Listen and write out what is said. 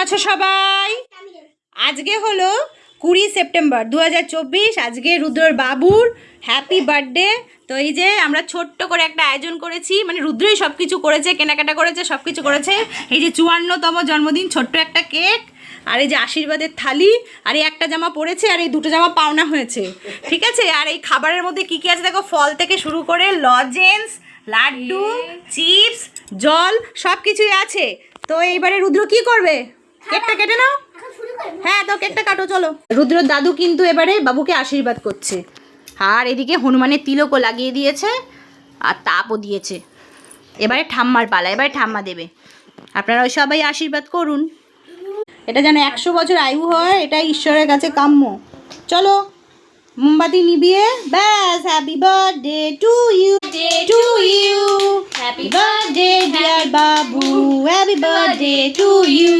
আছো সবাই? আজকে হলো 20 সেপ্টেম্বর 2024। আজকে রুদ্রর বাবুর হ্যাপি বার্থডে। তো এই যে আমরা ছোট্ট করে একটা আয়োজন করেছি, মানে রুদ্রই সব কিছু করেছে, কেনাকাটা করেছে, সব কিছু করেছে। এই যে 54তম জন্মদিন, ছোট্ট একটা কেক, আর এই যে আশীর্বাদের থালি, আর এই একটা জামা পরেছে, আর এই দুটো জামা পাওনা হয়েছে, ঠিক আছে। আর এই খাবারের মধ্যে কি কি আছে দেখো, ফল থেকে শুরু করে লজেন্স, লাড্ডু, চিপস, জল, সব কিছুই আছে। তো এইবারে রুদ্র কি করবে? কেকটা কেটে নাও। হ্যাঁ, তো কেকটা কাটো, চলো। রুদ্রর দাদু কিন্তু এবারে বাবুকে আশীর্বাদ করছে, আর এদিকে হনুমানের তিলকও লাগিয়ে দিয়েছে, আর তাপও দিয়েছে। এবারে ঠাম্মার পালা, এবারে ঠাম্মা দেবে। আপনারা সবাই আশীর্বাদ করুন, এটা যেন 100 বছর আয়ু হয়, এটা ঈশ্বরের কাছে কাম্য। চলো মোমবাতি নিভিয়ে, ব্যাস। Happy birthday to you, to you, happy birthday dear Babu, happy birthday to you.